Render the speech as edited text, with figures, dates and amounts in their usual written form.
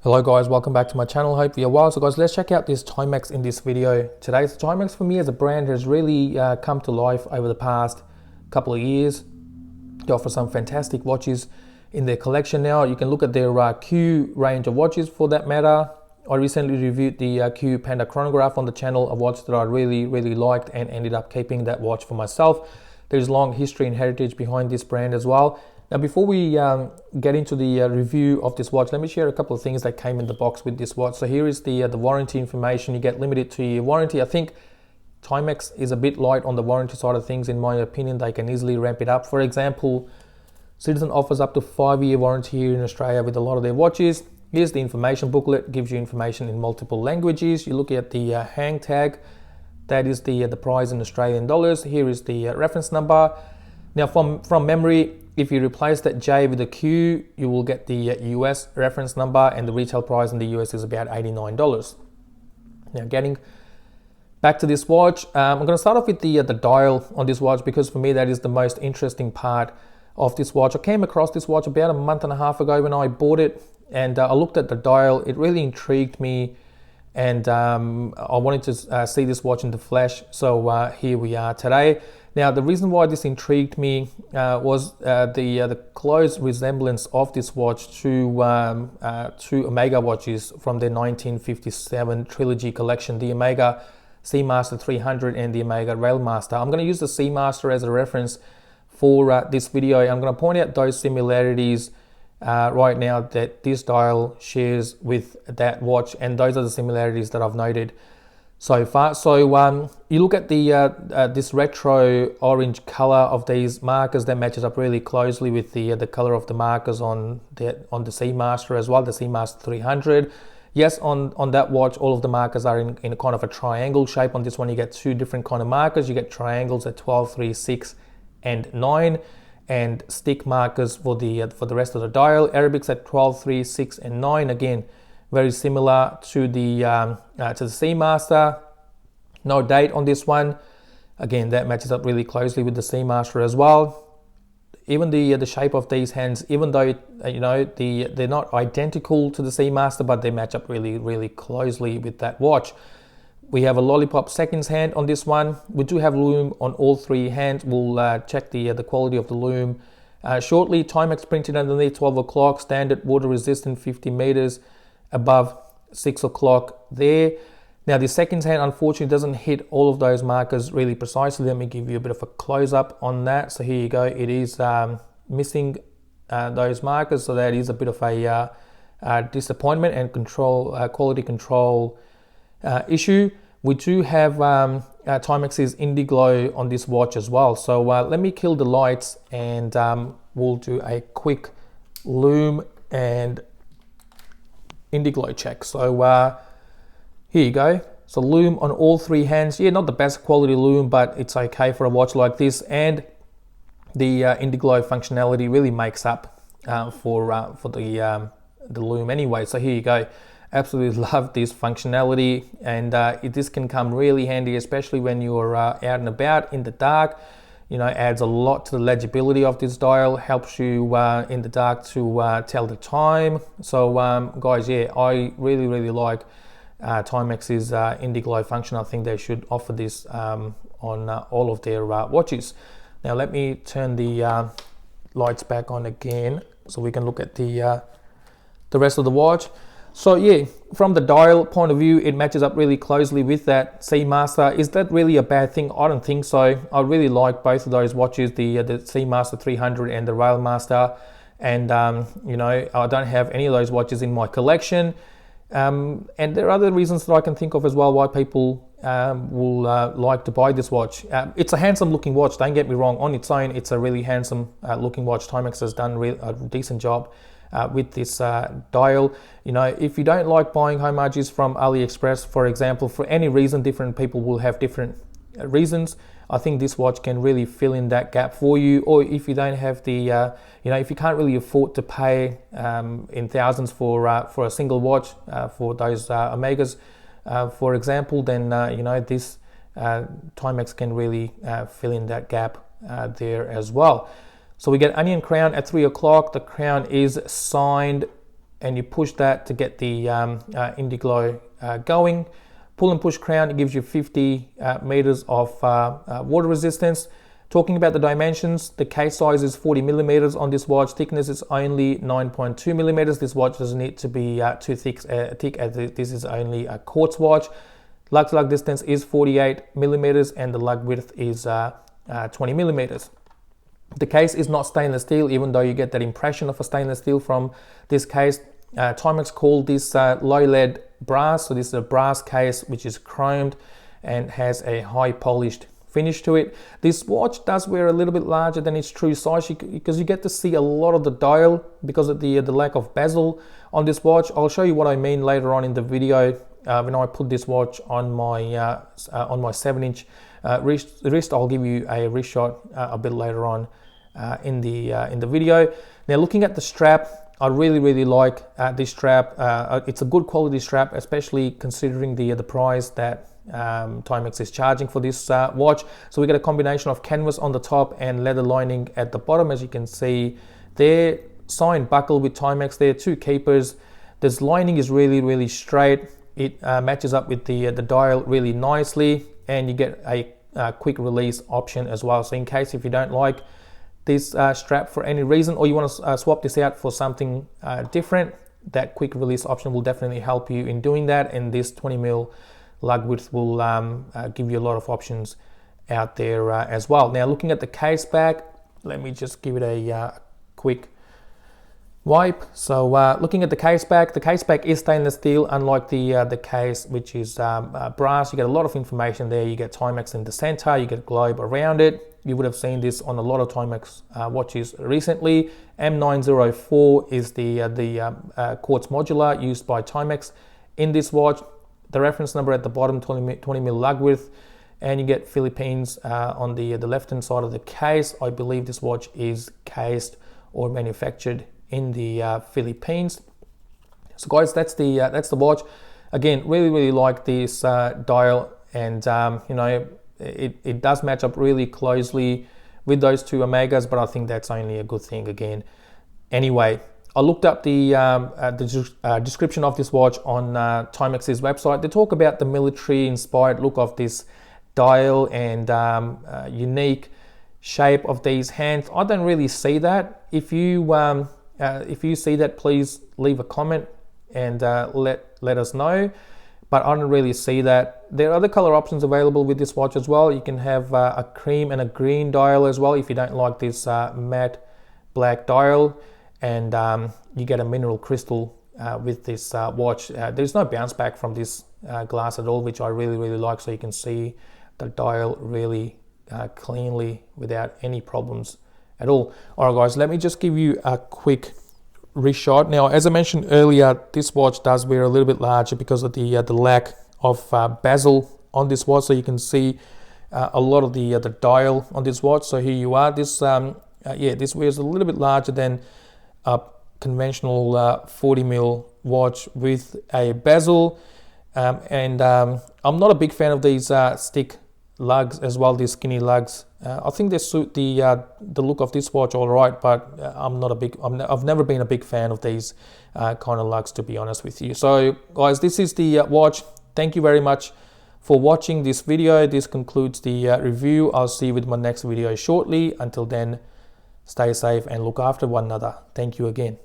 Hello guys, welcome back to my channel. Hope you're well. So guys, let's check out this Timex in this video today. So Timex for me as a brand has really come to life over the past couple of years. They offer some fantastic watches in their collection now. You can look at their Q range of watches for that matter. I recently reviewed the Q Panda chronograph on the channel, a watch that I really liked and ended up keeping that watch for myself. There's long history and heritage behind this brand as well. Now, before we get into the review of this watch, let me share a couple of things that came in the box with this watch. So here is the warranty information. You get limited 2-year warranty. I think Timex is a bit light on the warranty side of things. In my opinion, they can easily ramp it up. For example, Citizen offers up to 5-year warranty here in Australia with a lot of their watches. Here's the information booklet, gives you information in multiple languages. You look at the hang tag, that is the price in Australian dollars. Here is the reference number. Now from memory, if you replace that J with a Q, you will get the US reference number, and the retail price in the US is about $89. Now getting back to this watch, I'm going to start off with the dial on this watch, because for me that is the most interesting part of this watch. I came across this watch about a month and a half ago when I bought it, and I looked at the dial. It really intrigued me, and I wanted to see this watch in the flesh. So here we are today. Now, the reason why this intrigued me was the close resemblance of this watch to Omega watches from their 1957 trilogy collection, the Omega Speedmaster 300 and the Omega Railmaster. I'm going to use the Seamaster as a reference for this video. I'm going to point out those similarities right now that this dial shares with that watch, and those are the similarities that I've noted so far. So you look at the this retro orange color of these markers, that matches up really closely with the color of the markers on the Seamaster as well, the Seamaster 300. Yes, on that watch, all of the markers are in a kind of a triangle shape. On this one, you get two different kind of markers. You get triangles at 12, 3, 6, and 9, and stick markers for the rest of the dial. Arabics at 12, 3, 6, and 9. Again, very similar to the Seamaster. No date on this one. Again, that matches up really closely with the Seamaster as well. Even the shape of these hands, even though they're not identical to the Seamaster, but they match up really closely with that watch. We have a lollipop seconds hand on this one. We do have lume on all three hands. We'll check the quality of the lume shortly. Timex printed underneath 12 o'clock, standard water resistant 50 meters above 6 o'clock there. Now the seconds hand unfortunately doesn't hit all of those markers really precisely. Let me give you a bit of a close up on that. So here you go. It is missing those markers, so that is a bit of a disappointment and quality control issue. We do have Timex's Indiglo on this watch as well. So let me kill the lights, and we'll do a quick lume and Indiglo check. So here you go. So lume on all three hands. Yeah, not the best quality lume, but it's okay for a watch like this. And the Indiglo functionality really makes up for the lume anyway. So here you go. Absolutely love this functionality, and this can come really handy, especially when you're out and about in the dark. Adds a lot to the legibility of this dial, helps you in the dark to tell the time. So guys, yeah, I really like Timex's Indiglo function. I think they should offer this on all of their watches. Now let me turn the lights back on again so we can look at the rest of the watch. So yeah, from the dial point of view, it matches up really closely with that Seamaster. Is that really a bad thing? I don't think so. I really like both of those watches, the Seamaster 300 and the Railmaster. And I don't have any of those watches in my collection. And there are other reasons that I can think of as well why people will like to buy this watch. It's a handsome looking watch, don't get me wrong. On its own, it's a really handsome looking watch. Timex has done a decent job with this dial. If you don't like buying homages from AliExpress, for example, for any reason, different people will have different reasons. I think this watch can really fill in that gap for you. Or if you don't have the, if you can't really afford to pay in thousands for a single watch, for those Omegas, for example, then this Timex can really fill in that gap there as well. So we get onion crown at 3 o'clock. The crown is signed and you push that to get the Indiglo going. Pull and push crown, it gives you 50 meters of water resistance. Talking about the dimensions, the case size is 40 millimeters on this watch. Thickness is only 9.2 millimeters. This watch doesn't need to be too thick as this is only a quartz watch. Lug to lug distance is 48 millimeters and the lug width is 20 millimeters. The case is not stainless steel, even though you get that impression of a stainless steel from this case. Timex called this low lead brass, so this is a brass case which is chromed and has a high polished finish to it. This watch does wear a little bit larger than its true size because you get to see a lot of the dial because of the lack of bezel on this watch. I'll show you what I mean later on in the video when I put this watch on my 7-inch wrist. I'll give you a wrist shot a bit later on in the video. Now, looking at the strap, I really like this strap. It's a good quality strap, especially considering the price that Timex is charging for this watch. So we get a combination of canvas on the top and leather lining at the bottom. As you can see there, signed buckle with Timex there, 2 keepers. This lining is really straight. It matches up with the dial really nicely, and you get a quick release option as well. So in case if you don't like this strap for any reason, or you want to swap this out for something different, that quick release option will definitely help you in doing that. And this 20 mil lug width will give you a lot of options out there as well. Now, looking at the case back, let me just give it a quick wipe. So looking at the case back is stainless steel, unlike the case which is brass. You get a lot of information there. You get Timex in the center, you get globe around it. You would have seen this on a lot of Timex watches recently. M904 is the quartz modular used by Timex in this watch. The reference number at the bottom, 20 mil lug width, and you get Philippines on the left hand side of the case. I believe this watch is cased or manufactured in the Philippines. So guys, that's the watch. Again, really like this dial, and you know, it does match up really closely with those 2 Omegas, but I think that's only a good thing again. Anyway, I looked up the description of this watch on Timex's website. They talk about the military-inspired look of this dial and unique shape of these hands. I don't really see that. If you see that, please leave a comment and let us know. But I don't really see that. There are other color options available with this watch as well. You can have a cream and a green dial as well if you don't like this matte black dial. And you get a mineral crystal with this watch. There's no bounce back from this glass at all, which I really like. So you can see the dial really cleanly without any problems at all. All right, guys, let me just give you a quick wrist shot. Now, as I mentioned earlier, this watch does wear a little bit larger because of the lack of bezel on this watch. So you can see a lot of the dial on this watch. So here you are. This this wears a little bit larger than a conventional 40 mil watch with a bezel. I'm not a big fan of these stick lugs as well, these skinny lugs. I think they suit the look of this watch all right, but I've never been a big fan of these kind of lugs, to be honest with you. So guys, this is the watch. Thank you very much for watching this video. This concludes the review. I'll see you with my next video shortly. Until then, stay safe and look after one another. Thank you again.